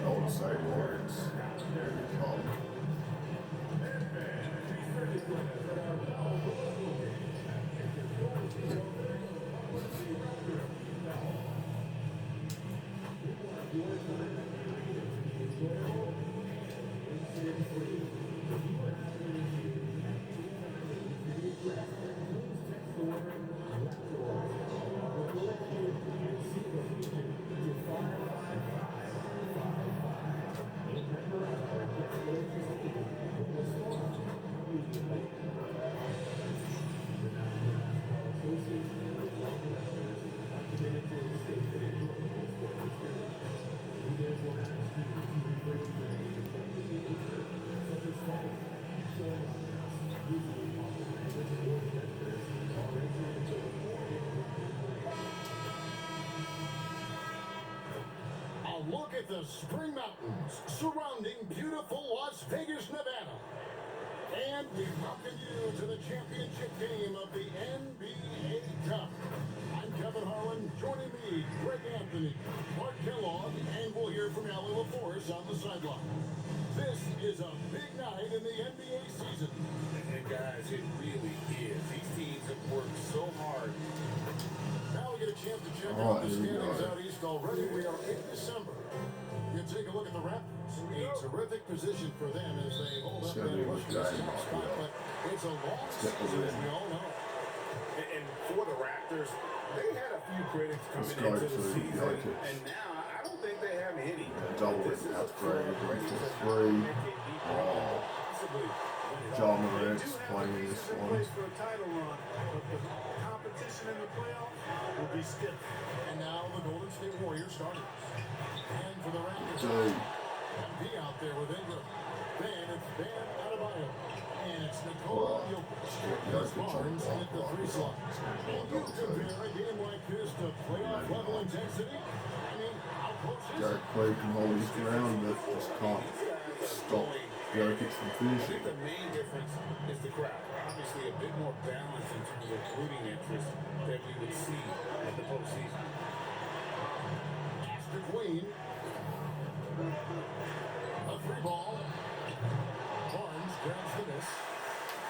Golden State Warriors. There you go. A look at the Spring Mountains surrounding beautiful Las Vegas, Nevada. And we welcome you to the championship game of the NBA Cup. I'm Kevin Harlan. Joining me, Greg Anthony, Mark Kellogg, and we'll hear from Allie LaForce on the sideline. This is a big night in the NBA season. And guys, it really is. These teams have worked so hard. Now we get a chance to check out the standings out east already. We are in December. You take a look at the Raptors. A terrific position for them as they hold up that first spot, but it's a long season, as we all know. And for the Raptors, they had a few critics coming into the season, and now I don't think they have any. Double upgrade for 3. John Morant's playing this one. For a title run, but the competition in the playoffs will be stiff. And now the Golden State Warriors starters. And for the Raptors, MB out there with Ingram. Then it's Bam Adebayo. And it's Nikola Jokic. Barnes at the 3 slot. You compare a game like this to playoff level intensity? I mean, how close is it? Derek Clay can hold his ground, but just can't stop Jokic from finishing. The main difference is the crowd. Obviously, a bit more balance in terms of rooting interest that we would see in the postseason. Astor Queen. A 3 ball. Barnes grabs the miss.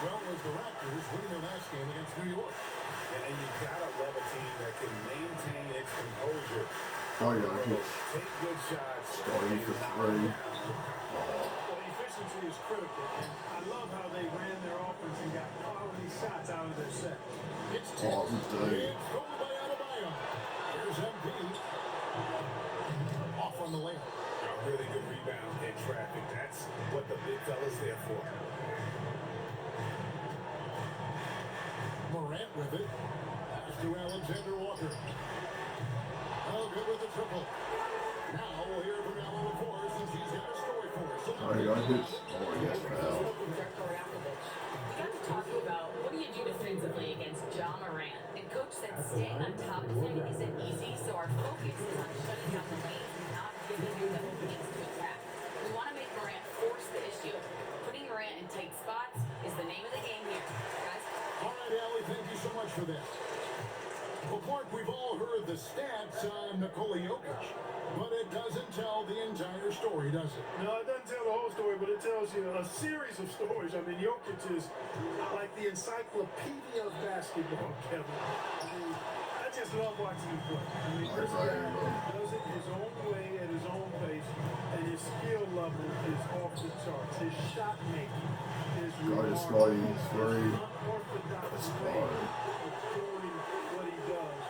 Well, as the Raptors winning their last game against New York. And you've got to love a team that can maintain its composure. Jokic Take good shots. starting for 3. Well, efficiency is critical, and I love how they ran their offense and got quality shots out of their set. It's Oh, good day. It's goal by Adebayo. Here's MP. Off on the layup. A really good rebound in traffic. That's what the big fella's there for. Morant with it. Pass to Alexander Walker. Oh, good with the triple. Now we'll hear from Allie LaForce, and she's got a story for us. Jokic. Oh, yes, pal. We got to talking about what do you do defensively against Ja Morant. And Coach said staying on top of him isn't easy, so our focus is on shutting down the lanes and not giving him the openings to attack. We want to make Morant force the issue. Putting Morant in tight spots is the name of the game here. Guys? All right, Allie, thank you so much for that. Well, Mark, we've all heard the stats on Nikola Jokic, but it doesn't tell the entire story, does it? No, it doesn't tell the whole story, but it tells you a series of stories. I mean, Jokic is like the encyclopedia of basketball, Kevin. I mean, I just love watching him play. I mean, this guy does it his own way at his own pace, and his skill level is off the charts. His shot making is remarkable. Unorthodox way of doing what he does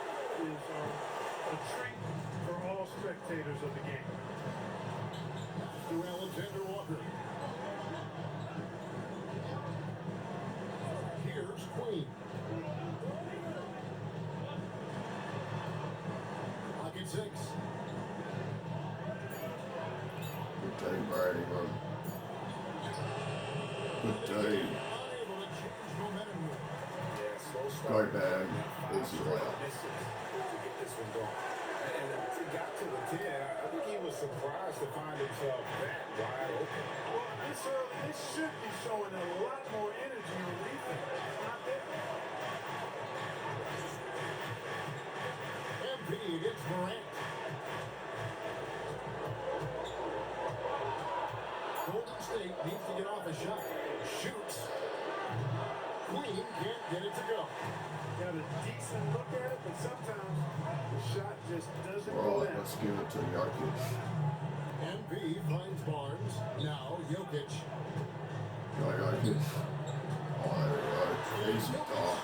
is a treat for all spectators of the game. To Alexander Walker. Here's Queen. Pocket 6. Good day, Brady. Good day. Unable to change momentum here. Yeah, slow start. Great bag. Easy layup. Misses to get this one going. And once he got to the 10, I think he was surprised to find himself that wide open. Well, this early, this should be showing a lot more energy on defense. It's not there. MP gets Morant. White needs to get off a shot. Shoots. Queen can't get it to go. Got a decent look at it, but sometimes the shot just doesn't go Right, down. let's give it to Jokic. MP finds Barnes. Now Jokic. Go Jokic. Oh, there we go. Easy dunk.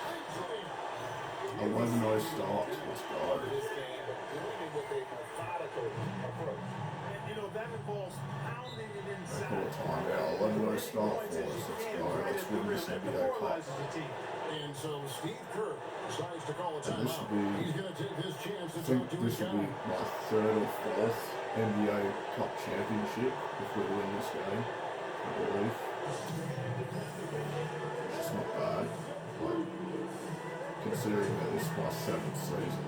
11-0 start. Let's go. This game, but doing it with a methodical approach. And, you know, that involves pounding it They inside. call a timeout. 11-0 start for us. Let's go. Let's win this NBA Cup. Demoralizes the team. And so Steve Kerr decides to call a And this timeout. should be- He's going to take his chance to I talk think to this his will be guy. my 3rd or 4th NBA Cup championship if we win this game, I believe. Which is not bad, like, considering that this is my 7th season.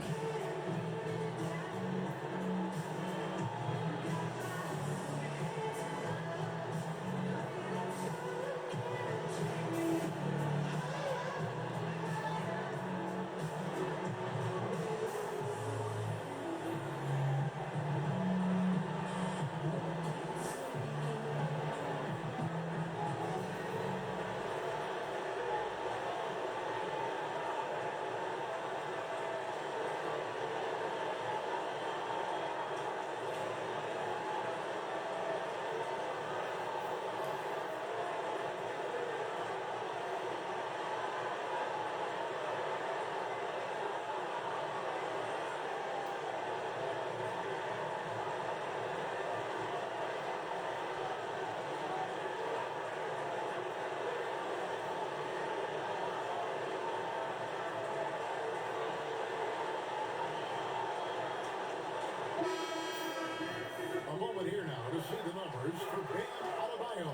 A moment here now to see the numbers for Bam Adebayo.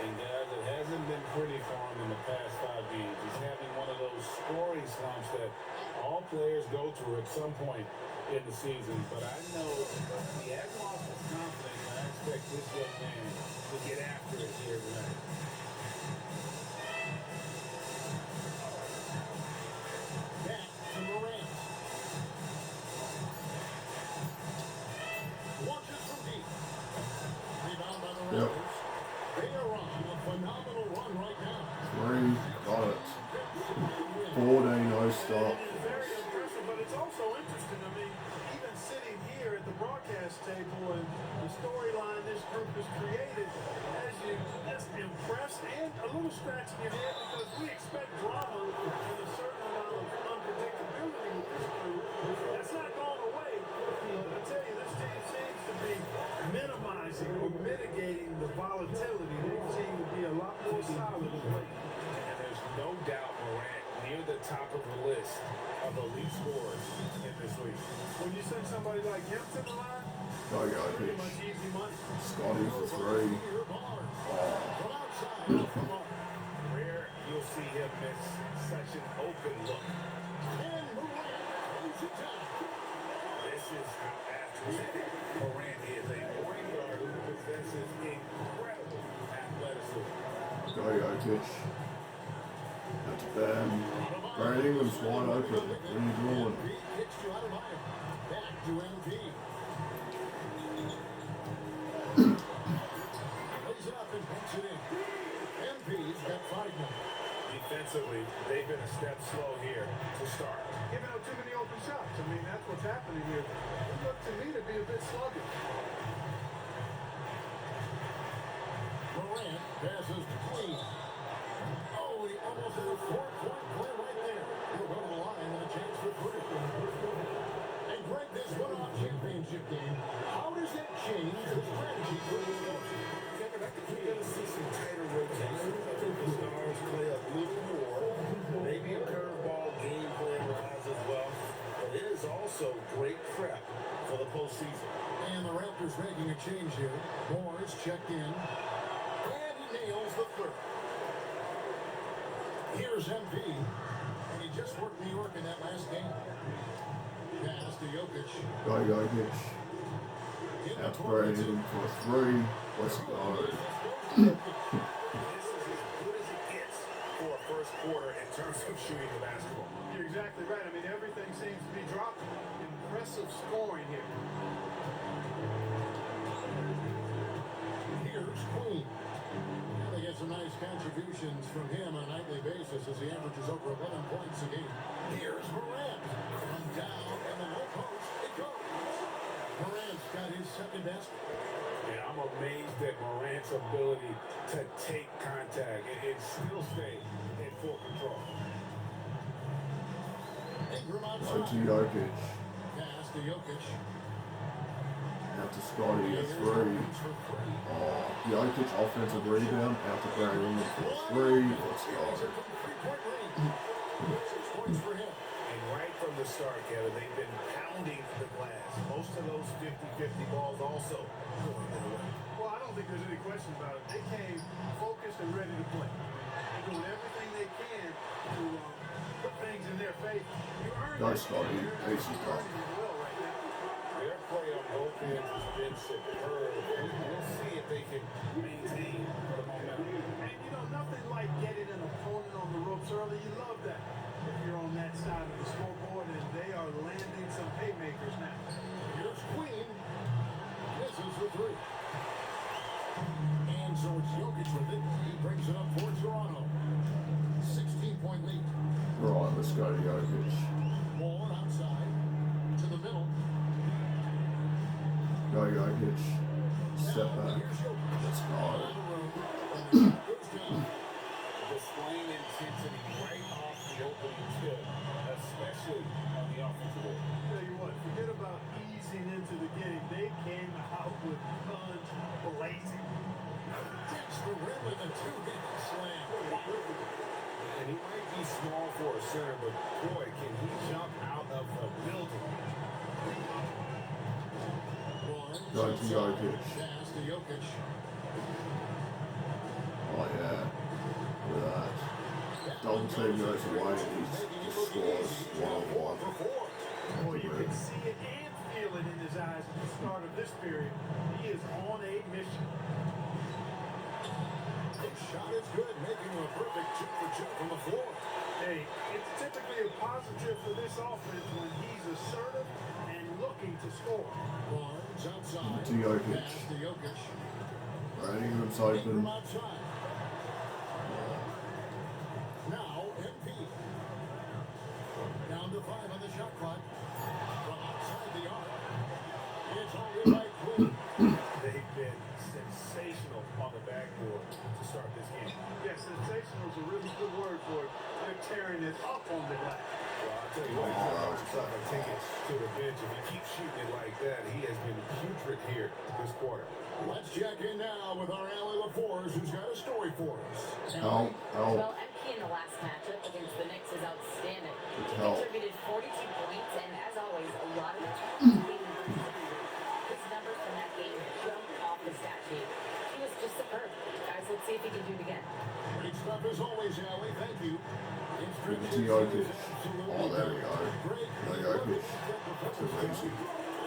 And guys, it hasn't been pretty for him in the past 5 games. He's having one of those scoring slumps that all players go through at some point in the season. But I know he has lost his confidence, and I expect this young man to get after it here tonight. Back to Morant. Launches from deep. Rebound by the Yep. Raptors. They are on a phenomenal run right now. 3, got it. 14-0 start. It is very impressive, but it's also interesting. I mean, even sitting here at the broadcast table and the storyline this group has created has you just impressed and a little scratching your head because we expect drama and a certain amount of unpredictability with this group. That's not going away. But I tell you, this team seems to be minimizing or mitigating the volatility. They seem to be a lot more solid of late. And there's no doubt Morant near the top of the list of elite scorers in this league. When you send somebody like him to the line, Go pretty Jokic. much easy money. Scotty for 3. Here Barnes. From outside for Mark. Rare you'll see him miss such an open look. And Morant lays it down. This is how athletic Morant is, a point guard who possesses incredible athleticism. Go Jokic. That's Bam. Brandon Ingram's wide open. What are you doing? MP kicks to Adebayo. Back to MP. Lays it up and banks it in. MP's got 5 now. Defensively, they've been a step slow here to start. Giving up too many open shots. I mean, that's what's happening here. It looked to me to be a bit sluggish. Morant passes to Queen. Oh, he almost had a 4-point play right there. He'll go to the line with a chance for 3. And Greg, this one-off championship game, how does that change the strategy for this coach? Kevin, I think we're going to see some tighter rotations. I think the Stars play a little more. Maybe a curveball game plan wise as well. But it is also great prep for the postseason. And the Raptors making a change here. Morris checked in. And he nails the 3rd. Here's MP. And he just worked New York in that last game. Pass to Jokic. Go Jokic. In the That's corner, Brandon for 3. Let's go. This is as good as it gets for a first quarter in terms of shooting the basketball. You're exactly right. I mean, everything seems to be dropping. Impressive scoring here. Here's Queen. contributions from him on a nightly basis as he averages over 11 points a game. Here's Morant. From down in the low post, it goes. Morant's got his second best. Yeah, I'm amazed at Morant's ability to take contact and still stay in full control. Ingram Right outside. to Jokic. Pass to Jokic. Out to Scotty, a Here's three. Jokic for three. Oh, Jokic offensive rebound. Out to Brandon Ingram for a three. Let's go. Three-point range. 6 points for him. And right from the start, Kevin, they've been pounding the glass. Most of those 50-50 balls also going their way. Well, I don't think there's any question about it. They came focused and ready to play. They're doing everything they can to put things in their favor. You earned Nice, it. Scotty. You're Ace is tough. earning it well right now. Their play on both ends has been superb. We'll see if they can maintain the momentum. And you know, nothing like getting an opponent on the ropes early. You love that. If you're on that side of the scoreboard, and they are landing some haymakers now. Here's Queen. Misses the three. And so it's Jokic with it. He brings it up for Toronto. 16-point lead. Right, let's go to Jokic. Moore outside. To the middle. Go Jokic. Step back. Here's Jokic. Let's go. Out of the room. And the shot goes down. Displaying intensity right off the opening tip, especially on the offensive end. Tell you what, forget about easing into the game. They came out with guns blazing. Gets the rim with a two-handed slam. And he might be small for a center, but boy, can he jump out of the building. Barnes Go to outside. Jokic. Pass to Jokic. Oh, yeah. Look at that. Double team goes away and he just scores one-on-one. Boy, you can see it and feel it in his eyes at the start of this period. He is on a mission. His shot is good, making a perfect 2 for 2 from the floor. Hey, it's typically a positive for this offense when he's assertive and looking to score. Barnes outside. To Jokic. Pass to Jokic. Brandon Ingram's Ingram open. outside. Now MP. Down to 5 on the shot clock. From outside the arc. It's all good by Quinn. They've been sensational on the backboard to start this game. Yes, sensational is a really good word for it. They're tearing it up on the glass. Well, I'll tell you what, he's got himself a ticket to the bench. If he keeps shooting it like that, he has been putrid here this quarter. Let's check in now with our Allie LaForce, who's got a story for us. Help, help. Well, MP in the last matchup against the Knicks is outstanding. He help. contributed 42 points, and as always, a lot of his numbers from that game jumped off the stat sheet. He was just superb. Guys, let's see if he can do it again. Great stuff as always, Allie. Thank you. Give it to Jokic. Oh, there we go. Go Jokic. That's amazing.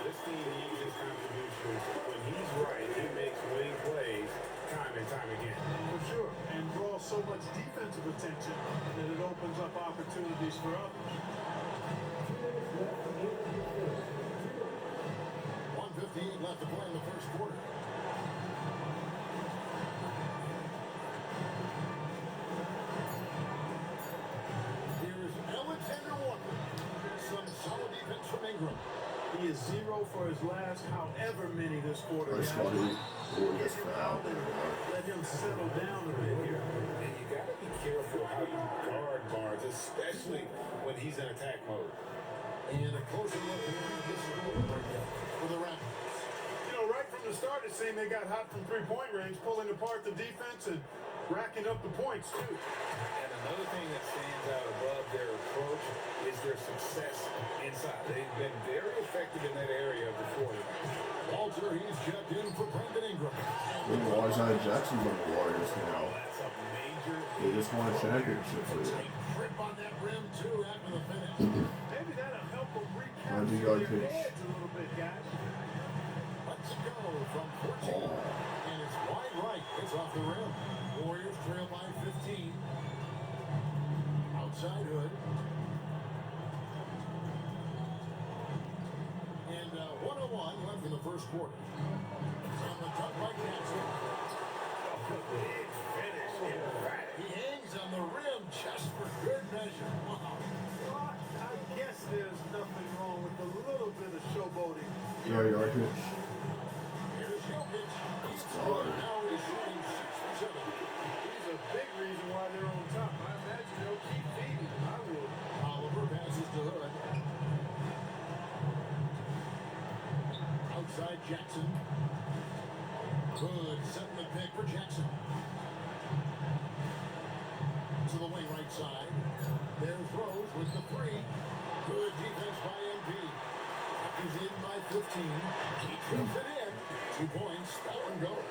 This team uses contributions. When he's right, he makes winning plays time and time again. For sure. And draws so much defensive attention that it opens up opportunities for others. 1:58 left to play in the first quarter. Here's Alexander Walker. Some solid defense from Ingram. He is 0 for his last however many this quarter. Go guys. Scotty. Oh, he gets fouled. There we go. Let him settle down a bit here. And you got to be careful how you guard Barnes, especially when he's in attack mode. And a closer look at this score for the Raptors. You know, right from the start, it seemed they got hot from three-point range, pulling apart the defense and racking up the points, too. And another thing that stands out above their approach is their success inside. They've been very effective in that area of the floor. Walter, he's checked in for Brandon Ingram. Ooh, Isaiah Jackson's on the Warriors now. That's a major. They just won a championship with it. Grip on that rim, too, after the finish. Maybe that'll help them Andy recapture their Jokic. edge a little bit, guys. Let's go from 14. Oh. And it's wide right. It's off the rim. Warriors trail by 15. Outside Hood. And 101 left in the first quarter. On the top by Jackson. Big finish. Emphatic. He Go Jokic. Here's Jokic. He's Sorry. now he's shooting 6 for 7. He's a big reason why they're on top. I imagine they'll keep feeding him. I would. Oliver passes to Hood. Outside Jackson. Hood setting the pick for Jackson. To the wing right side. There's Rose with the three. Good defense by MP. He's in by 15. He keeps it in. 2 points. That one goes.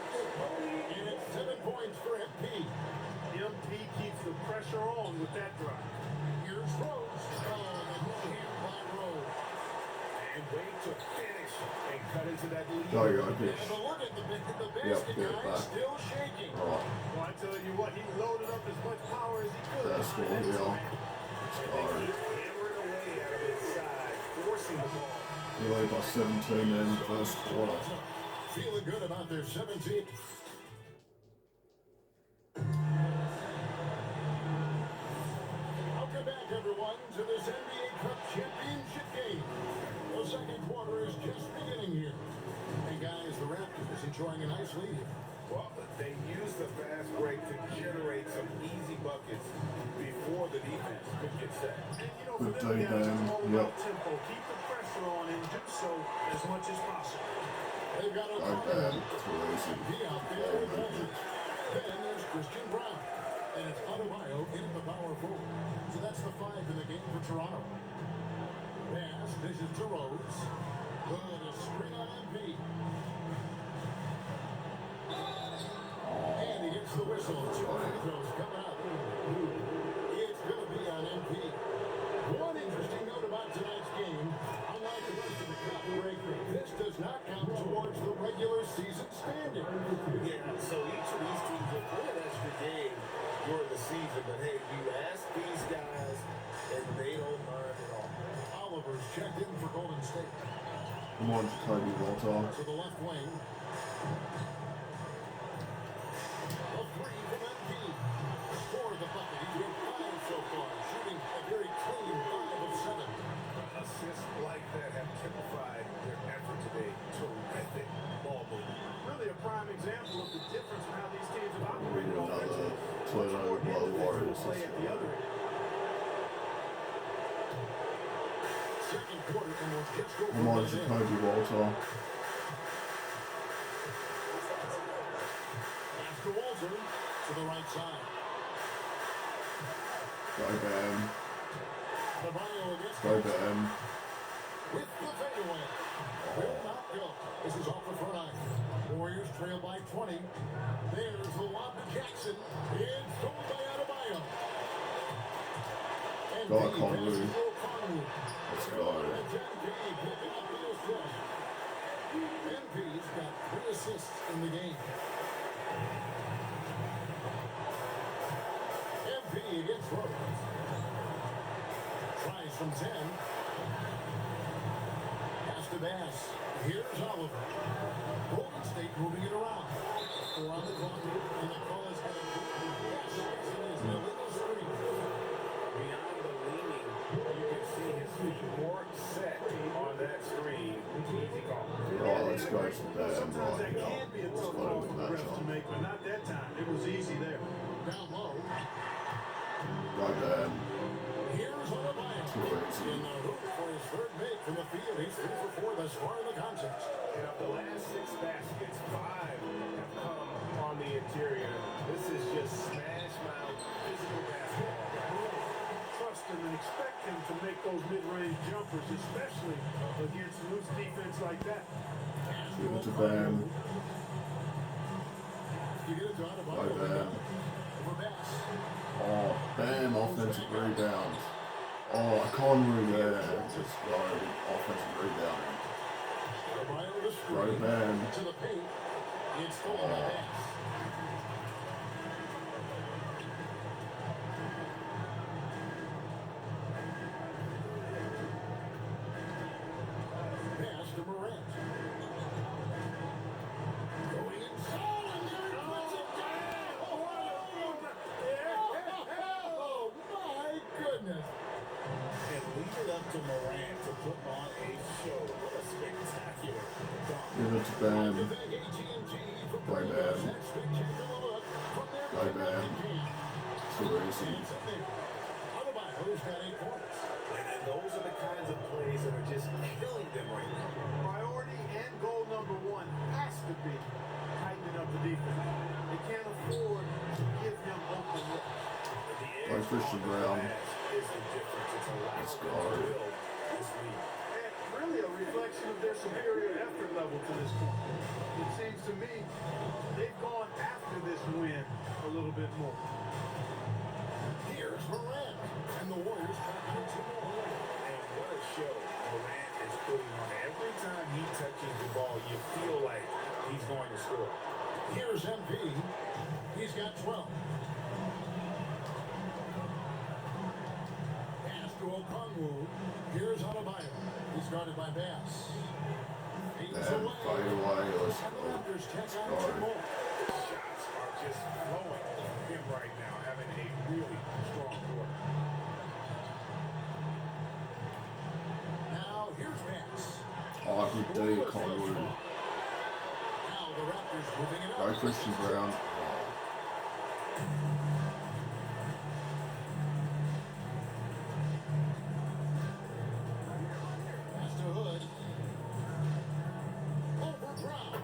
And it's 7 points for MP. MP keeps the pressure on with that drive. Here's Rose. Oh, the hand by Rose. And wait to finish and cut into that lead. Go Jokic. And a look at the basket Yep, get it guy back. still shaking. Alright. Well, I tell you what, he loaded up as much power as he could. That's cool, yeah. Sorry. Hammering away out of inside, forcing the ball. You lead by 17 in the first quarter. Feeling good about their 17th. Welcome back, everyone, to this NBA Cup championship game. The second quarter is just beginning here. And guys, the Raptors enjoying a nice lead here. Well, they used the fast break to generate some easy buckets before the defense could get set. And, you know, Good for them day, guys, Dan. it's all Yep. about tempo. Keep the pressure on and do so as much as possible. They've got a Go bad. Too easy. He out there with Aldridge. Then there's Christian Brown. And it's Adebayo in at the power forward. So that's the 5 in the game for Toronto. Pass, dishes to Rose. Good, a screen on MP. And he gets the whistle. 2 free throws coming up. It's going to be on MP. One interesting note about tonight's game, unlike the rest of the cup break, this does not count towards the regular season standing. Yeah, so each of these teams will play an extra game during the season, but hey, you ask these guys and they don't learn at all. Oliver's checked in for Golden State. Come on, Jacoby Walter. To the left wing. A 3 from MP. Scored the bucket. He's been 5 so far. Shooting a very clean 5 of 7. Assists like that have typified their effort today. Terrific ball movement. Really a prime example of the difference in how these teams have operated offensively. Toledo Blood Warriors. Play at the other end. Second quarter, and we'll just go Come on, from there. Jacoby Walter. After Walter to the right side. Go Bam. Adebayo against Go Bam. with the fadeaway. Will not go. This is off the front eye. Warriors trail by 20. There's the lob to Jackson. It's stolen by Adebayo. And Go, Bede Conley. passes to O'Connell. Let's go. That's MP picking up the assist. MP's got 3 assists in the game. MP against Rose. Tries from 10. Pass to Bass. Here's Oliver. Golden State moving it around. 4 on the clock, and the call is headed to Bass. It is an illegal screen. Beyond the leaning, you can see his feet more set on that screen. Easy call. Right, let's go for Bam Sometimes right that now. can be a Let's tough go call with for the that refs to shot. make, but not that time. It was easy there. Down low. Go Bam. Here's Adebayo. Too easy. In the hoop for his 3rd make from the field. He's 3 for 4 thus far in the contest. And of the last 6 baskets, 5 have come on the interior. This is just smash mouth physical basketball. Trust him and expect him to make those mid-range jumpers, especially against loose defense like that. Give it to Bam. You get it to Go Adebayo. Bam. Over Bass. Oh, Bam, offensive rebound. Oh, Conley there. Just go. Offensive rebound. Adebayo to the Go screen. Bam. To the paint. It's stolen by Bass. Pass to Morant. Going inside, and there he puts it down. Oh, my goodness. And leave it up to Morant to put on a show. What a spectacular to Bam. Play Bam. Play Bam. Too easy. And those are the kinds of plays that are just killing them right now. Priority and goal number one has to be tightening up the defense. They can't afford to give him open looks. Play Christian Brown. Is the difference. It's a lot Let's of go. build this week. And really a reflection of their superior effort level to this point. It seems to me they've gone after this win a little bit more. Here's Morant, and the Warriors track down 2 more. And what a show Morant is putting on. Every time he touches the ball, you feel like he's going to score. Here's MP. He's got 12. Pass to Okongwu. Here's Adebayo. He's guarded by Bass. He's Bam, away. fight away. Let's And the go. Raptors tack Let's on go. 2 more. Shots are just flowing from him right now, having a really strong quarter. Now here's Bass. Oh, good day, Collingwood. Now the Raptors moving it Go up. Christian Brown. Pass to Hood. Over Brown.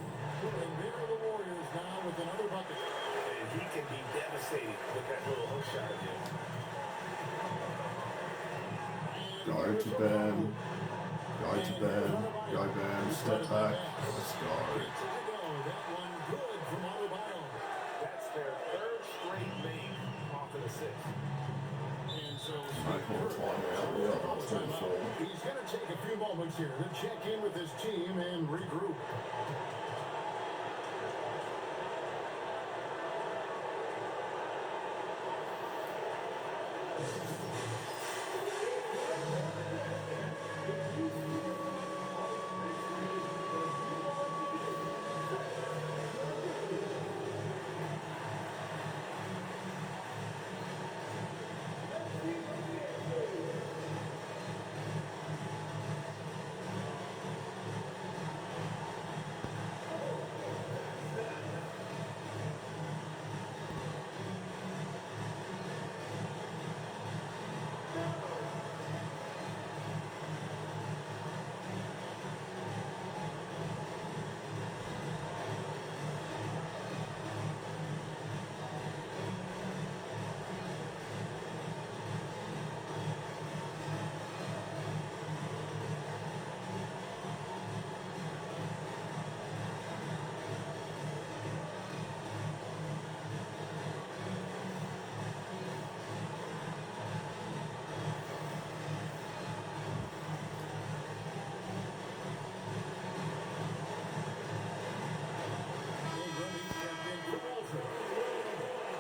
And there are the Warriors now with another bucket. And he can be devastating with that little hook shot of his. Go to Bam. Go to Bam. Go Bam. Step back. Let's go. That one good from Adebayo. That's their third straight make off of the sixth. And so Might call timeout. We are on 24. he's going to take a few moments here to check in with his team and regroup.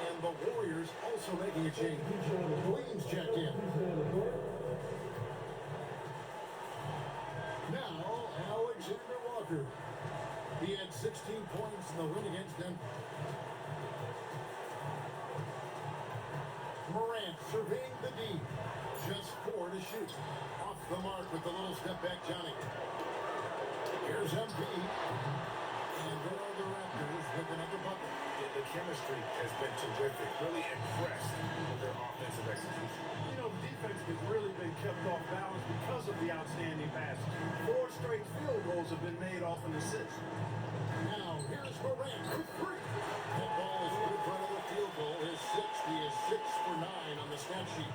And the Warriors also making a change. Williams checked in. Now, Alexander Walker. He had 16 points in the win against Denver. Morant surveying the D. Just 4 to shoot. Off the mark with the little step back Johnny. Here's MP. And there are the Raptors with another bucket. The chemistry has been terrific. Really impressed with their offensive execution. You know, the defense has really been kept off balance because of the outstanding pass. 4 straight field goals have been made off an assist. Now, here's Morant with 3. That ball is good for another field goal. His 6th. He is 6 for 9 on the stat sheet.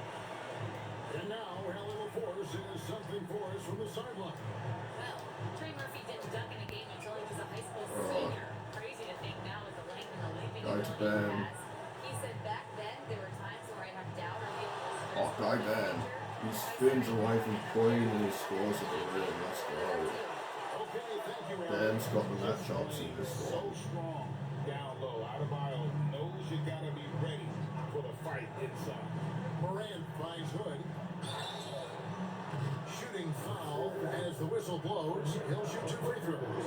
And now, Alan LaForce is something for us from the sideline. Well, Trey Murphy didn't dunk in a game until he was a high school senior. Crazy to think now with the length and the leaping Go to ability he Bam. has. He said back then there were times where I'd have doubt or feel Oh, go Bam. He spins away from Queen and he scores at the rim. Let's go. Okay, thank you, Alan. Bam's got the matchups in this So one. strong down low. Adebayo knows you gotta be ready for the fight inside. Morant finds Hood. Shooting foul as the whistle blows. He'll shoot 2 free throws.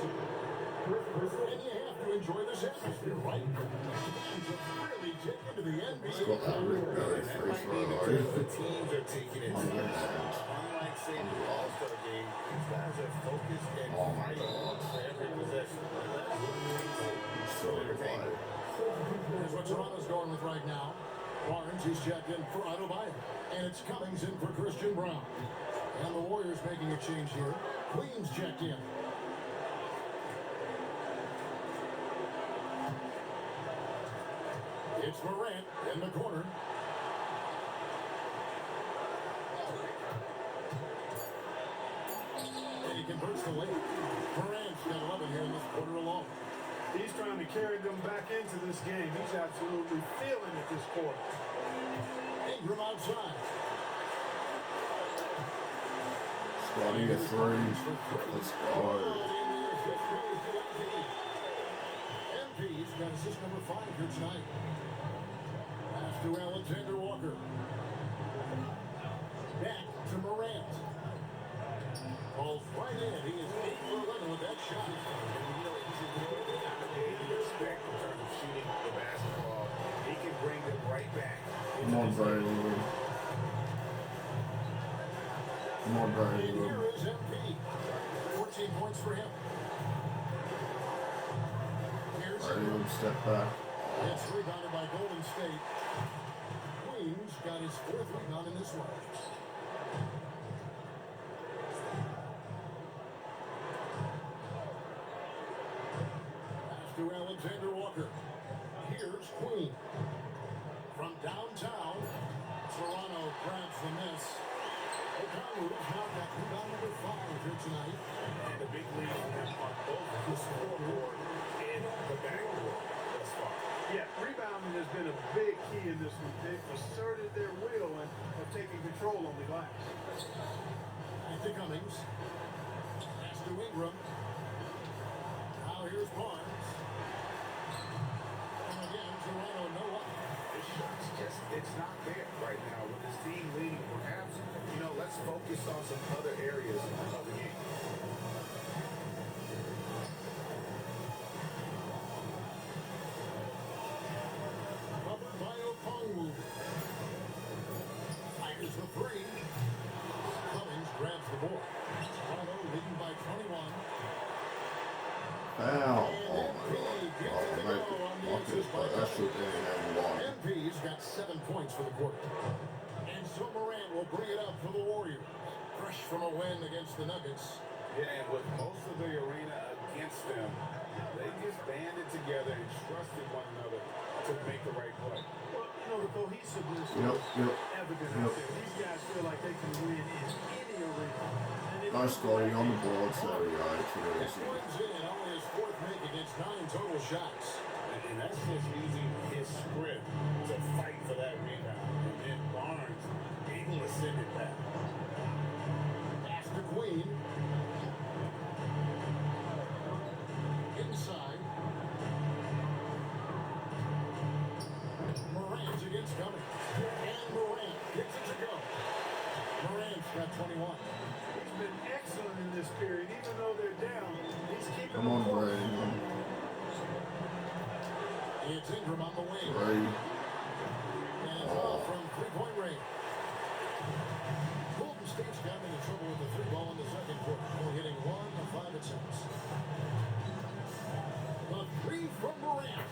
And you have have to enjoy this atmosphere, right? Fans have really taken to the It's NBA. got that Rick Barry That free might be throw, because right? the teams are taking it seriously. Unlike, say, the All-Star game, these guys are focused and Oh my fighting God. for every possession. And that's what makes it So entertaining. Here's what Toronto's going with right now. Barnes, he's checked in for Adebayo. And it's Cummings in for Christian Brown. And the Warriors making a change here. Queens checked in. It's Morant in the corner. And he converts the lane. Morant's got 11 here in this quarter alone. He's trying to carry them back into this game. He's absolutely feeling it this quarter. Ingram outside. Scotty a three. Let's go. MP's got assist number 5 here tonight. Pass to Alexander Walker. Back to Morant. Falls right in. He is 8 for 11 with that shot. He's a good you expect in terms of shooting the basketball. He can bring them right back. Come on, Barry. Come on, Barry. And here is MP. 14 points for him. Here's Barry, step back. It's rebounded by Golden State. Queens got his 4th rebound in this one. Pass to Alexander Walker. Here's Queen. From downtown, Toronto grabs the miss. O'Connell's now got rebound number 5 here tonight. And a big lead for him on both the scoreboard and the backboard thus far. Yeah, rebounding has been a big key in this one. They've asserted their will and have taken control on the glass. Back to Cummings. Pass to Ingram. Now here's Barnes. And again, Toronto no up. This shot's just, it's not there right now with this team leading. Perhaps, let's focus on some other areas of the game. Covered by Okongwu. Tigers for 3. Cummings grabs the board. Toronto leading by 21. Foul. Oh my God. Oh, they make it bucket, but that should be an one. MP's got 7 points for the quarter. And so Morant will bring it up for the Warriors. Fresh from a win against the Nuggets. Yeah, and with most of the arena against them, they just banded together and trusted one another to make the right play. Well, the cohesiveness Yep, is yep. evident Yep. out there. These guys feel like they can win in any arena. And they Nice Scotty on the board, so there we go. This It's one's in, only his 4th make against 9 total shots. And that's just using his script to fight for that rebound. And then Barnes able to send it back. Pass to Queen. Inside. Morant's against Cummings. And Morant gets it to go. Morant's got 21. He's been excellent in this period. Even though they're down, he's keeping Come them on, close. Barry. It's Ingram on the wing. Barry. And it's off from 3-point range. Golden State's gotten into trouble with the 3 ball in the second quarter. Only hitting 1 of 5 attempts. The 3 from Morant.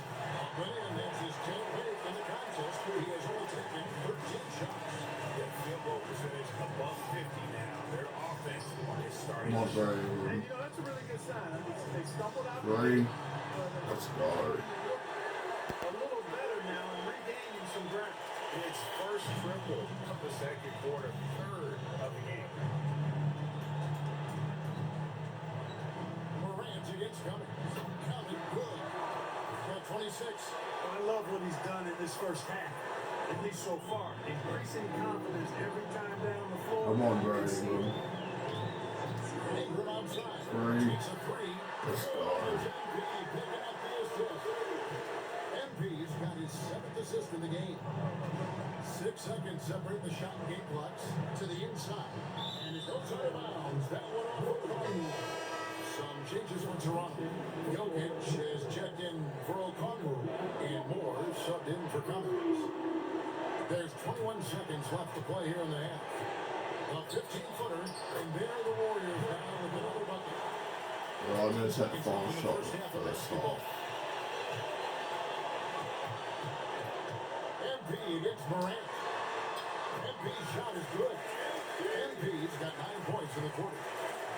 But in, that's his 10th make in the contest, where he has only taken 13 shots. Their field goal percentage above 50 now. Their offense is starting Come on, to show. Barry. And that's a really good sign. I mean, they stumbled out. Barry. They Let's go. a little better now and regaining some ground. It's first triple of the second quarter, 3rd of the game. Morant against Cummings. Cummings good. He's got 26. I love what he's done in this first half, at least so far. Increasing confidence every time down the floor. Come on, Barry. Ingram outside. Three. Takes a 3. Let's go. MP picking up the assist. MP's got his 7th assist in the game. 6 seconds separate the shot and game clocks to the inside. And it goes out of bounds. That one off of Okongwu. Some changes for Toronto. Jokic is checked in for Okongwu, and Moore subbed in for Cummins. There's 21 seconds left to play here in the half. A 15-footer, and there the Warriors down with another bucket. Well, I just had the final shot with the first half. MP against Morant. MP's shot is good. MP's got 9 points in the quarter.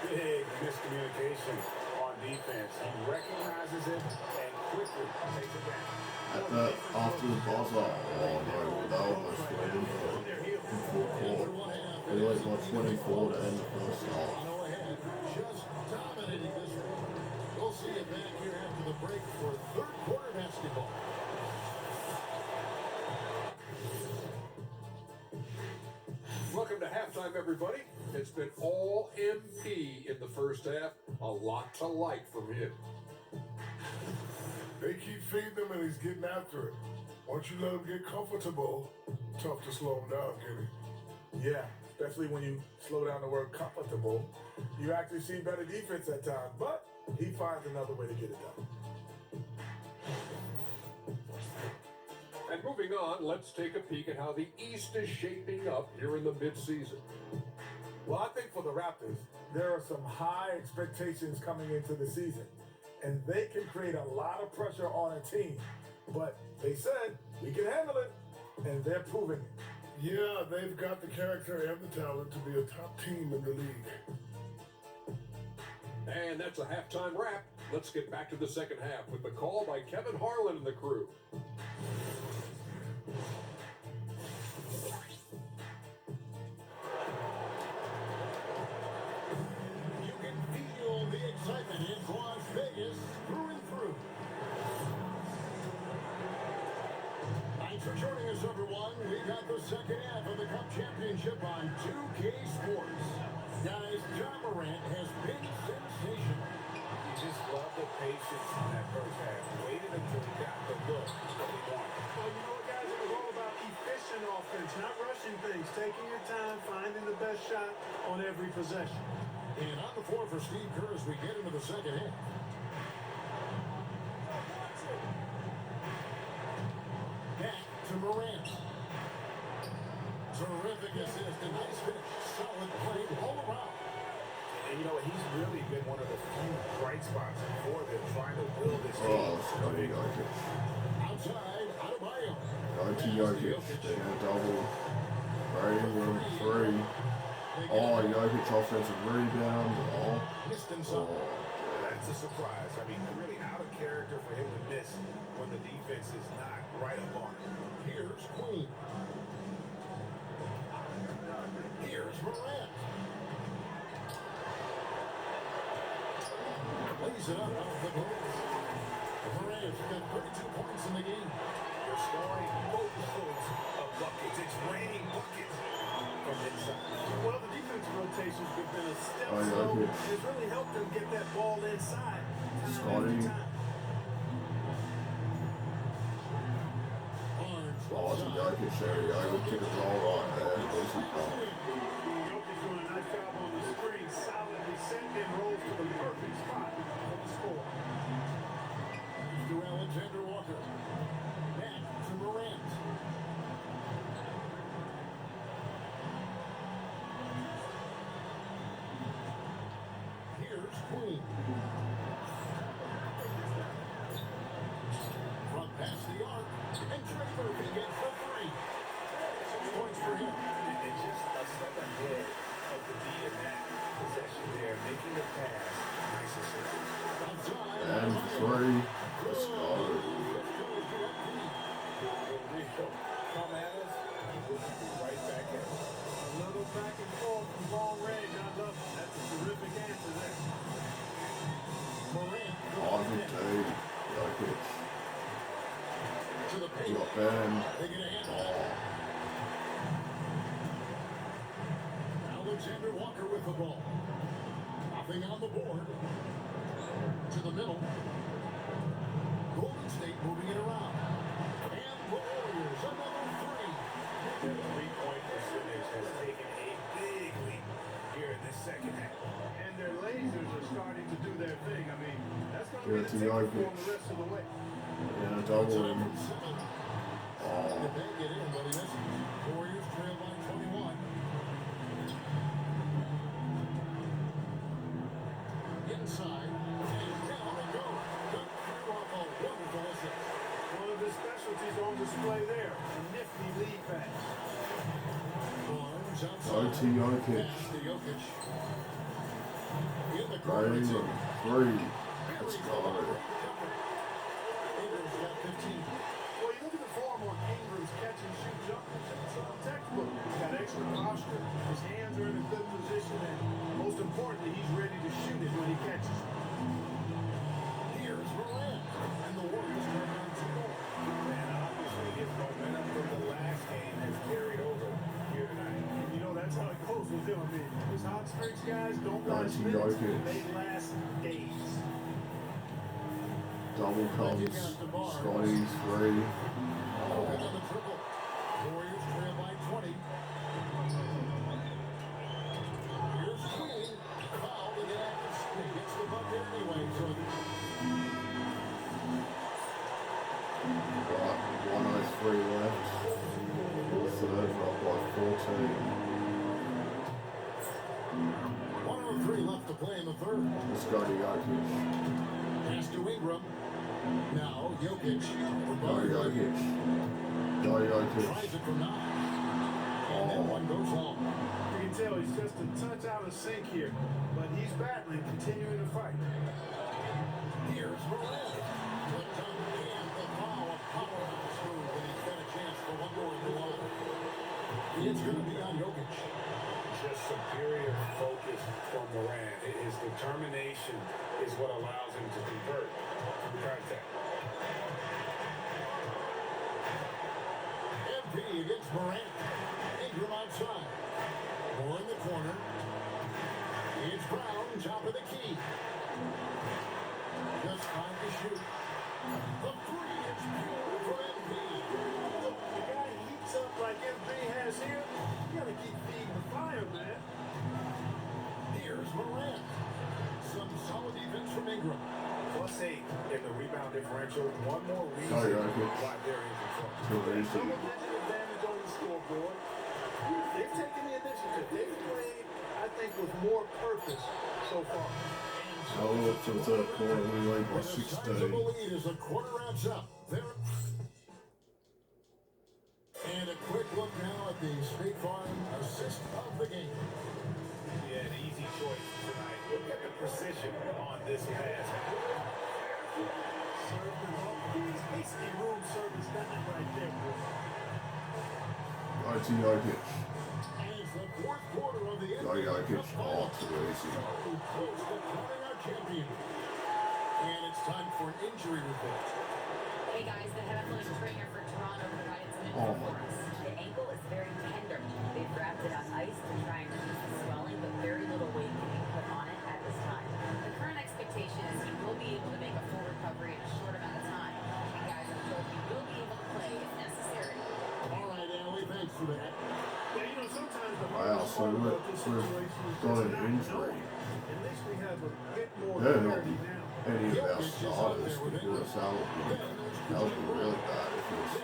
Big miscommunication on defense. He recognizes it and quickly takes it back. At the, after the buzzer, oh no, that almost went in full court. They only got 24 to end the first half. No ahead, just dominating this one. We'll see it back here after the break for third quarter basketball. Welcome to halftime, everybody. It's been all MP in the first half. A lot to like from him. They keep feeding him and he's getting after it. Once you let him get comfortable, tough to slow him down, Kenny. Yeah, especially when you slow down the word comfortable. You actually see better defense at times, but he finds another way to get it done. And moving on, let's take a peek at how the East is shaping up here in the midseason. Well, I think for the Raptors, there are some high expectations coming into the season, and they can create a lot of pressure on a team. But they said, we can handle it, and they're proving it. Yeah, they've got the character and the talent to be a top team in the league. And that's a halftime wrap. Let's get back to the second half with the call by Kevin Harlan and the crew. You can feel the excitement in Las Vegas through and through. Thanks for joining us, everyone. We got the second half of the Cup Championship on 2K Sports. Guys, John Morant has been sensational. You just love the patience in that first half. Waited until he got the look that he wanted. Well, you know what, guys? It was all about efficient offense, not rushing things, taking your time, finding the best shot on every possession. And on the floor for Steve Kerr as we get into the second half. Back to Morant. Terrific assist, a nice finish, solid play all around. And you know what? He's really been one of the few bright spots for them trying to build this team. Oh, Scotty Jokic. Outside, Adebayo. Jokic, they got double. Brady with 3. Oh, Jokic offensive rebound. Oh, Missed inside. That's a surprise. I mean, really out of character for him to miss when the defense is not right up on him. Here's Queen. Here's Morant. Lays it up out of the glass. Morant's got 32 points in the game. They're scoring boatloads of buckets. It's raining buckets from inside. Well, the defensive rotations have been a step Oh, yeah, slow. okay. It's really helped them get that ball inside. Scotty. Barnes. oh, it's a Jokic there. Jokic took a ball right there. Where's he from? Jokic doing a nice job on the screen, solidly set and rolls to the perfect spot for the score. To Alexander Walker. Back to Morant. Here's Queen. Front past the arc. And Trey Murphy gets the 3. 6 points for him. And just a step ahead of the beat in that possession there, making the pass. Nice assist. Outside. And 3. Let's go. Come at us, we'll be right back at it. A little back and forth from long range. I love it. That's a terrific answer there. Morant. Oh, good day. Jokic. To the He paint. got banned. They get a hand. Oh, Alexander Walker with the ball. Nothing on the board. To the middle. Golden State moving it around. And the Warriors, another 3. Their three-point percentage has taken a big leap here in this second half. And their lasers are starting to do their thing. Give it to Jokic. the rest of the way. Yeah, double him. They bank it in, but he misses. Warriors trail by 21. Inside. And down they go. Cut through off a wonderful assist. One of his specialties on display there. A nifty lead pass. Barnes Go outside. to Jokic. Pass to Jokic. In the corner. Bang It's him. in. 3. Let's go. Ingram's got 15. Well, you look at the form on Ingram's catch and shoot jumpers. It's textbook. He's got extra posture. His hands are in a good position, and most importantly, he's ready to shoot it when he catches it. Here's Morant. And the Warriors turn on 2 more. And obviously his momentum from the last game has carried over here tonight. And you know that's how it goes with him. I mean, his hot streaks guys don't last Nice minutes, Jokic. they last days. Double comes. Scotty's 3. Hogan on the triple. Warriors trail by 20. Here's Queen. Foul to get after. He gets the bucket anyway. So Right, 103 left. Third, up by 14. 103 left to play in the third. Let's go to Jokic. Pass to Ingram. Now Jokic. Go Jokic. Go Jokic. Tries it from 9. And then one goes home. You can tell he's just a touch out of sync here, but he's battling, continuing to fight. Here's Morant. But and the foul, a powerhouse move when he's got a chance for one more in the line. It's going to be on Jokic. Just superior focus from Morant. His determination is what allows him to convert through contact. MP against Morant. Ingram outside. More in the corner. It's Brown, top of the key. Just 5 to shoot. The 3 is pure for MP. The guy heats up like MP has here. You gotta keep feeding the fire, man. Here's Morant. Some solid defense from Ingram. +8 in the rebound differential. One more reason Sorry, Jokic. why they're in control. Too easy. Double-digit advantage on the scoreboard. They've taken the initiative. They've played, I think, with more purpose so far. So up to the third quarter, we lead by With a 16. sizable lead as the quarter wraps up. There. And a quick look now at the State Farm assist of the game. He had easy choice tonight. Look at the precision on this pass. Served him up. Basically room service nothing right there, boy. Go to Jokic. And it's the fourth quarter of the Go Jokic. Oh, too easy. So close to crowning our champion. And it's time for an injury report. Hey guys, the head athletic trainer for Toronto provided some info Oh. for us. The ankle is very tender. They've wrapped it on ice to try and reduce the swelling, but very little weight can be put on it at this time. The current expectation is he will be able to make a full recovery in a short amount of time. And guys, I'm told he will be able to play if necessary. All right, Allie, thanks for that. Yeah, you know, sometimes the Wow, hardest so part we've about this situation is got just an not injury. knowing. At least we have a bit more Yeah, no. clarity now. Any of our starters could do us out. That would be really bad if it was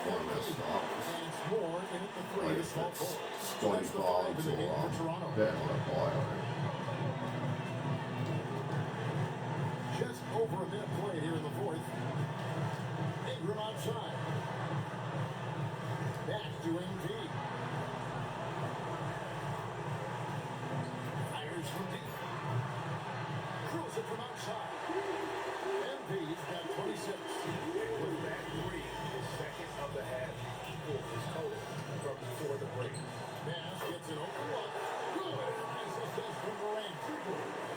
one of our starters. And it's more in at the 3 Like to if small it's forward. Scotty That's the 5 Barnes in the game or for Toronto. Ben on a bio. Just over a minute played here in the fourth. Ingram outside. Back to MP. Fires from deep. Throws it from outside. MP's got 26. With that 3, the second of the half equals his total from before the break. Nash gets an open look. Good. Nice assist from Morant.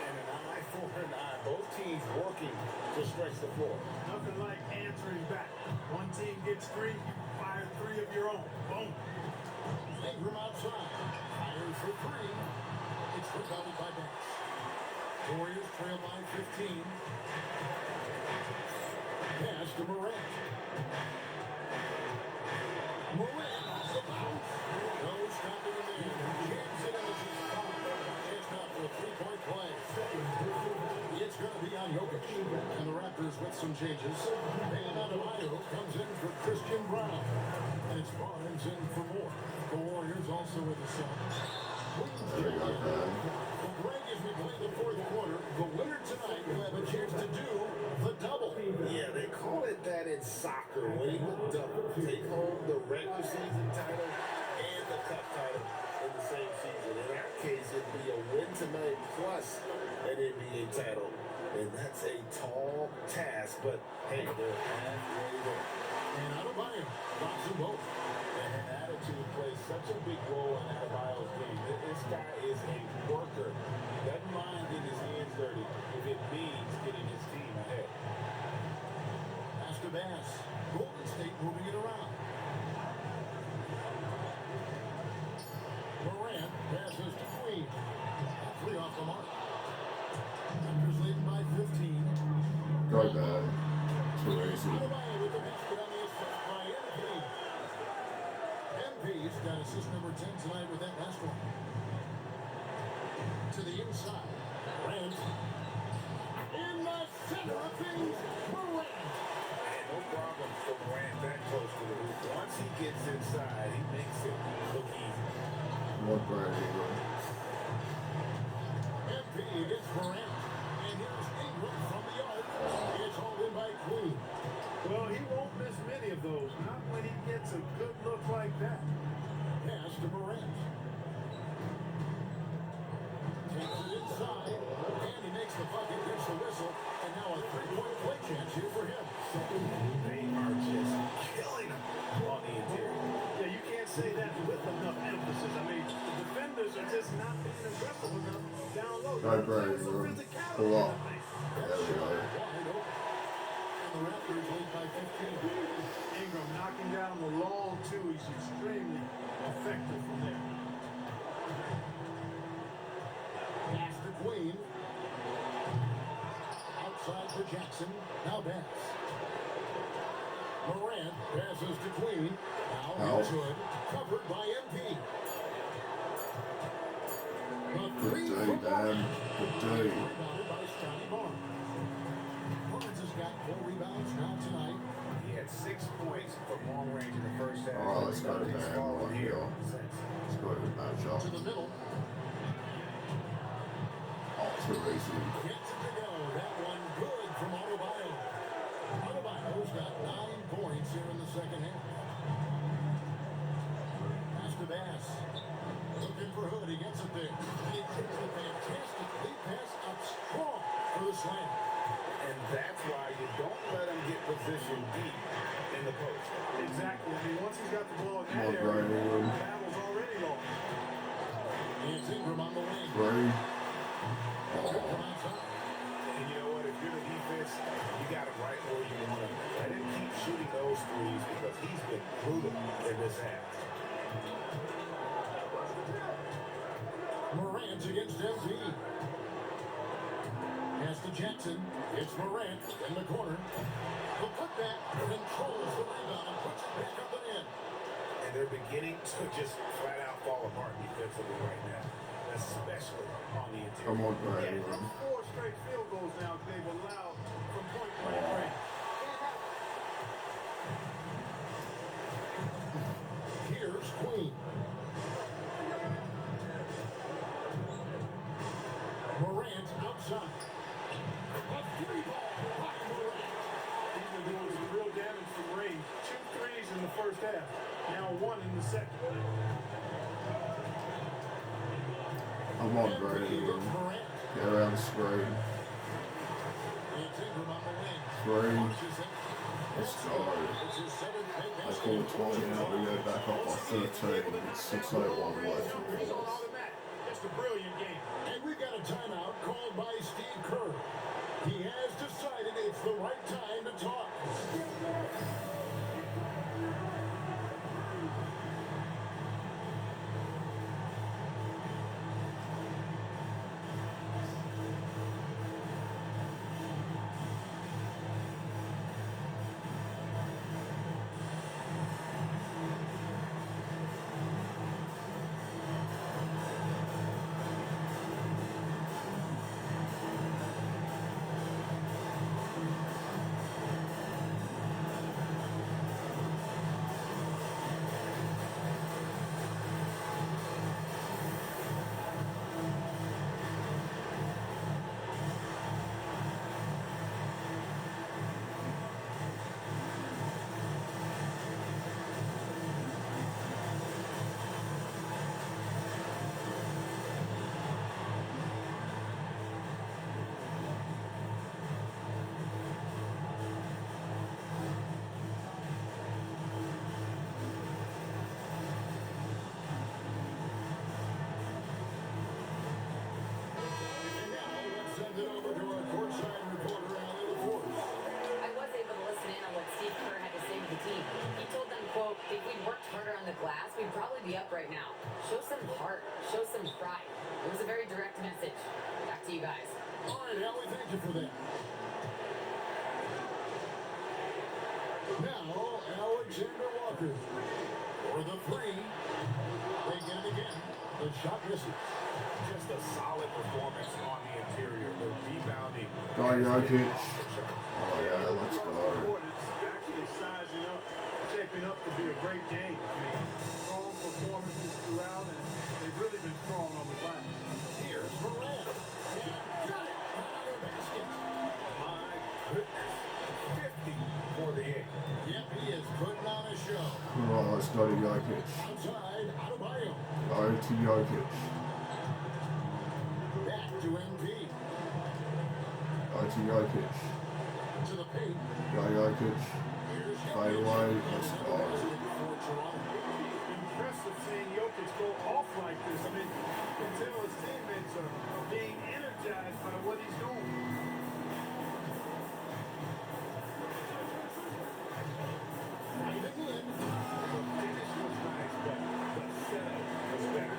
And an eye for an eye. Both teams working to stretch the floor. Nothing like answering back. One team gets 3, you fire 3 of your own. Boom. Ingram outside. Fires for 3. It's rebounded by Banks. Warriors trail by 15. Pass to Morant. Morant off the bounce. No stopping the man. Jams it in as he's fouled. Just out for a 3-point play. It's going to be on Jokic. And the Raptors starters with some changes. Bam Adebayo comes in for Christian Brown. And it's Barnes in for Moore. The Warriors also with the Suns. There you go, man. Well, Greg, as we play the fourth quarter, the winner tonight will have a chance to do the double. Yeah, they call it that in soccer. Win the double. Take home the regular season title and the cup title in the same season. In our case, it'd be a win tonight plus an NBA title. And that's a tall task, but hey, they're halfway there. And Adebayo drops them both. And attitude plays such a big role in Adebayo's game. This guy is a worker. Doesn't mind getting his hands dirty if it means getting his team ahead. Pass to Bass. Golden State moving it around. Morant passes to Queen. Three off the mark. Raptors leading by 15. Go, man. Too easy. Adebayo with the basket on the assist by MP. MP's got assist number 10 tonight with that last one. To the inside. Morant. In the center of things, Morant. No problem for Morant that close to the hoop. Once he gets inside, he makes it look easy. More Brad Ingram. MP against Morant. And here's Ingram from the arc. It's hauled in by Queen. Well, he won't miss many of those. Not when he gets a good look like that. Pass to Morant. Takes it inside. And he makes the bucket, gets the whistle. And now a three-point play chance here for him. They are just killing him on the interior. Yeah, you can't say that with enough emphasis. I mean, the defenders are just not being aggressive enough down low. Go, Brad Ingram. Pull up. There we go. Wide open. And the Raptors lead by 15. Ingram knocking down the long two. He's extremely effective from there. Pass to Queen. Outside for Jackson. Now Bass. Morant passes to Queen. Now Out. good. Covered by MP. The Good three day, from Dan. Morant. Good day. Rebounded by Scotty Barnes. Barnes has got 4 rebounds now tonight. He had 6 points from long range in the first half. All right, let's go to He's Dan. fallen Right here here. since. Let's go to the matchup. To the middle. Oh, too easy. Gets it to go. That one good from Adebayo. Adebayo's got 9 points here in the second half. Pass to Bass. Looking for Hood. He gets it there. He takes a fantastic lead pass up strong for the slam. And that's why you don't let him get positioned deep in the post. Exactly. I mean, once he's got the ball in Come on, that Brad area, Ingram. the battle's already lost. It's Ingram on the wing. Three. From Oh, outside. And you know what? If you're the defense, you got him right where you want him. Let him keep shooting those threes because he's been brutal in this half. Morant against MZ. Pass to Jackson. It's Morant in the corner. The putback controls the rebound and puts it back up and in. And they're beginning to just flat out fall apart defensively right now, especially on the interior. come on, Brad Yeah, Ingram. that's 4 straight field goals now they've allowed from point-blank range. Here's Queen. Morant outside. A three ball by Morant. He's been doing some real damage from range. 2 threes in the first half. Now 1 in the second. Come on, Brad Ingram. Morant. Get around the screen. It's Ingram on the wing. Three. Launches it. Let's go. It's his 7th big They basket. call 20 now. We go back up by 13. It's 6:01 left in the fourth. Automatic. Just a brilliant game. And we've got a timeout called by Steve Kerr. He has decided it's the right time to talk. He told them, quote, if we'd worked harder on the glass, we'd probably be up right now. Show some heart. Show some pride. It was a very direct message. Back to you guys. All right, Allie, thank you for that. Now, Alexander Walker for the three. They get it again. The shot misses. Just a solid performance on the interior. The rebounding. Go Jokic. Oh yeah, let's go. It's actually sizing up, shaping up to be a great game. I mean, strong performances throughout, and they've really been strong on the glass. Here's Morant. Yeah, got it. Another basket. My goodness. 50 for the eight. Yep, he is putting on a show. Oh, let's go to Jokic. Outside, Adebayo. Go to Jokic. Back to MB. Go to Jokic. To the paint. Go Jokic. Here's Fade away. Let's go. Impressive seeing Jokic go off like this. I mean, you can tell his teammates are being energized by what he's doing. Driving in. The finish was nice, but the setup was better.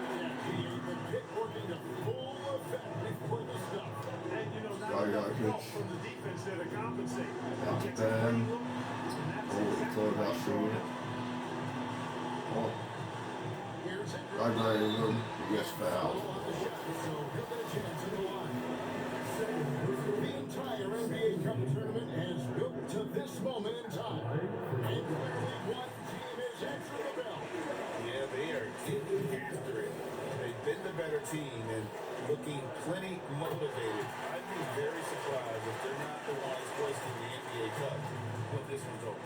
The pit working to full effect before the stop. And, you know, now Go we got the Jokic. help from the defense there to compensate. Out Gets a Ben. clean look, and that's Oh, it's all about shooting. Oh, Here's it. I agree with him. He gets fouled. On the shot, so he'll get a chance at the line. The entire NBA Cup tournament has built to this moment in time. And clearly one team is answering the bell. Yeah, they are getting after it. They've been the better team and looking plenty motivated. I'd be very surprised if they're not the ones hoisting the NBA Cup when this one's over.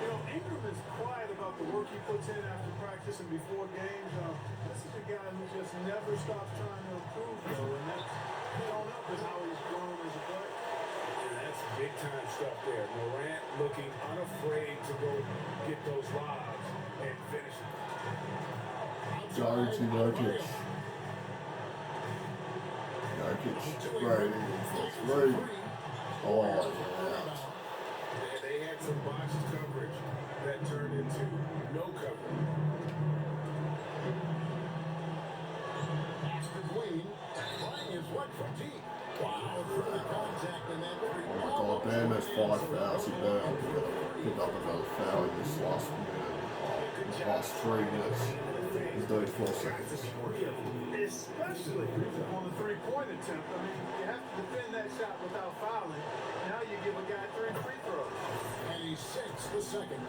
You know, Ingram is quiet about the work he puts in after practice and before games. This is a guy who just never stops trying to improve, though, and that's shown up in how he's grown as a player. And that's big time stuff there. Morant looking unafraid to go get those lobs and finish it. Go to Jokic. Jokic. Great. Great. Oh, yeah. They had some botched coverage that turned into no coverage. Ashton Queen. Line is one for deep. Wow, through the contact and that three. Oh my god, damn, there's 5 fouls. He better pick up another foul in this last minute. Oh, last 3 minutes. With 34 seconds. Especially on the three-point attempt. I mean, you have to defend that shot without fouling. Now you give a guy 3 free throws. And he sinks the second.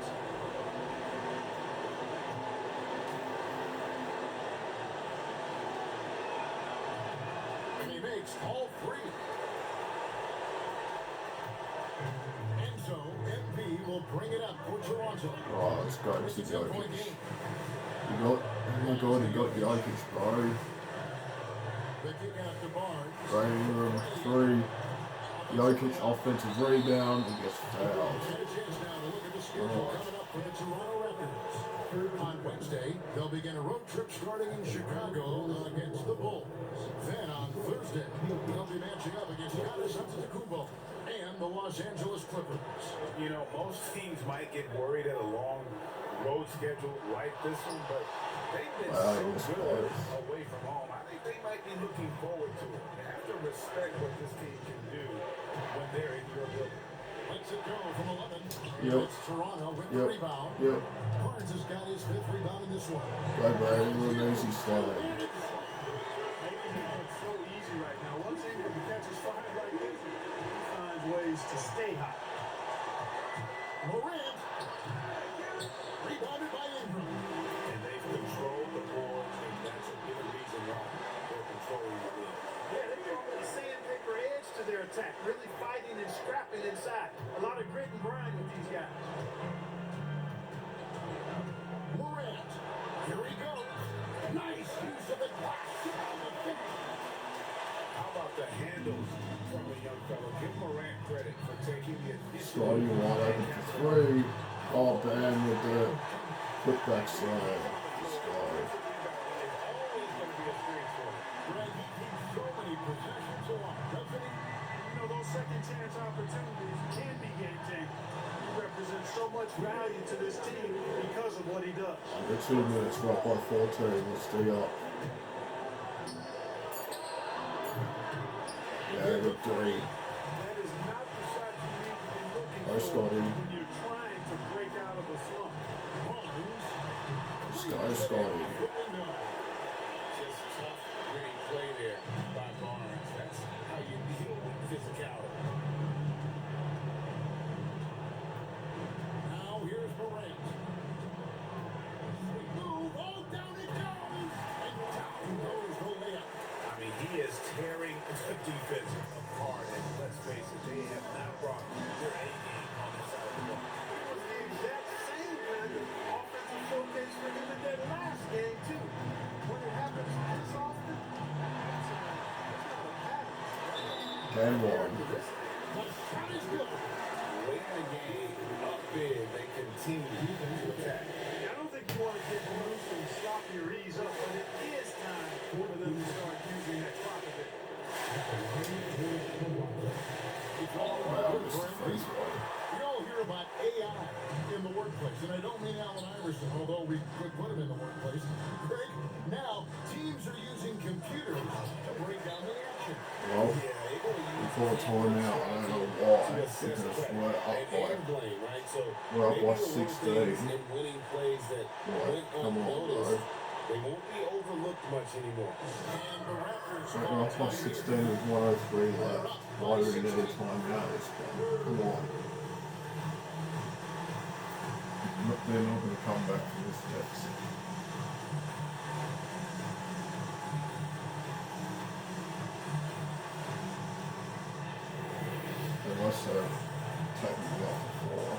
And he makes all 3. And so, MP will bring it up for Toronto. Oh, let's go to It's a 10-point Jokic. game. Oh my god, he got Jokic, bro. The kick out to Barnes. Right Ingram, 3. Jokic, offensive rebound, and gets fouled. Get a chance now to look at the schedule coming up for the Toronto Raptors. On Wednesday, they'll begin a road trip starting in Chicago against the Bulls. Then on Thursday, they'll be matching up against Giannis Antetokounmpo and the Los Angeles Clippers. You know, most teams might get worried at a long road schedule like this one, but they've been Wow, he was so good close. away from home. I think they might be looking forward to it. They have to respect what this team can do when they're in your building. Lets it go from 11. Yep. It's Toronto with the Yep. rebound. Yep. Barnes has got his 5th rebound in this one. Go, bro. Ingram, easy slide. It's so easy right now. Once Ingram catches fire like this, he finds ways to stay hot. Morant. Rebounded by Ingram. And they've controlled the board, and that's a big reason why they're controlling the league. Yeah, they go with a sandpaper edge to their attack, really fighting and scrapping inside. A lot of grit and grind with these guys. Morant. Here he goes. Nice use of the glass. How about the handles from the young fellow? Give Morant credit for taking the initiative. Sliding wide open for 3. Oh, Ben with the putback slide. Let's go. Greg, he keeps so many possessions alive, doesn't he? You know, those second chance opportunities can be game changers. He represents so much much value to this team because of what he does. Under 2 minutes, we're up by 14. Let's stay up. Yeah, good three. That is not the shot you need to be looking Nice, for Scotty. when you're trying to break out of a slump. Scotty. Just tough, gritty play there by Barnes. That's how you deal with physicality. Now here's Morant. Sweet move. Oh, down it goes. And down goes the layup. I mean, he is tearing the defense apart, and let's face it, they have not brought their A game on this side of the ball. It was the exact same kind of offensive showcase for him in that last game, too. When it happens this often, it's not a pattern. And one. The shot is good. Late in the game, up big, they continue to attack. I don't think you want to get loose and sloppy or ease up, but it is time for them to start using that clock a bit. Wow, this is free throw. We all hear about AI in the workplace, and I don't mean Allen Iverson, although we could put him in the workplace. Greg, now teams are using computers to break down the action. Well, before timeout, I don't know why, because we're up by, blame, right? So we're up maybe by the little 16. things and winning plays that Boy, went come on, unnoticed, bro. they won't be overlooked much anymore. And the Raptors We're up by 16 with 103 left. Why do we need a timeout this game? Come on. They're not going to come back from this deficit. Unless they're taking me off the floor.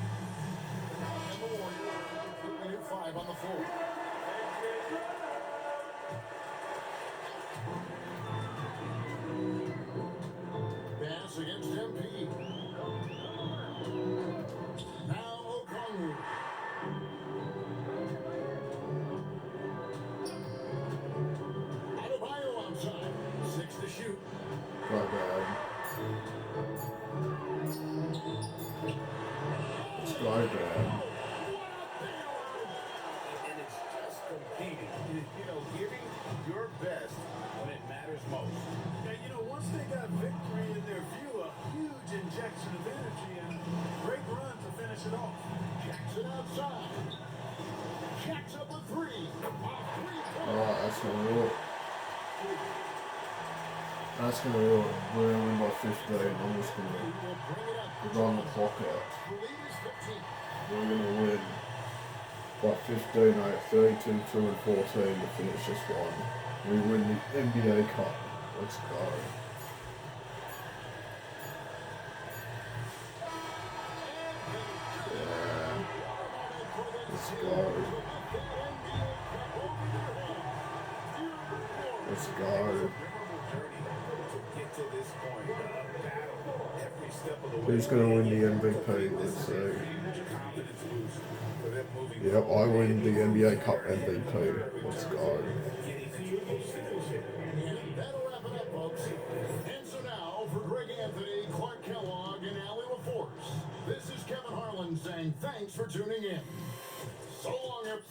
and the Warriors putting in 5 on the floor. Bass against MP. Now Okongwu. Adebayo outside. 6 to shoot. Go bad. It's go bad. And it's just competing, giving your best when it matters most. Now, once they got victory in their view, a huge injection of energy and a great run to finish it off. Jackson outside. Jacks up a 3. Alright, that's gonna do it. That's gonna do it. We're gonna win by 15. I'm just gonna run the clock out. The lead is 15. We're gonna win by 15, 32, 2 and 14 to finish this one. We win the NBA Cup. Let's go. Yeah. Let's go. Let's go. Who's going to win the MVP? Let's see. Yep, I win the NBA Cup MVP. Let's go. And that'll wrap it up, folks. And so now, for Greg Anthony, Clark Kellogg, and Allie LaForce, this is Kevin Harlan saying thanks for tuning in. So long, everyone.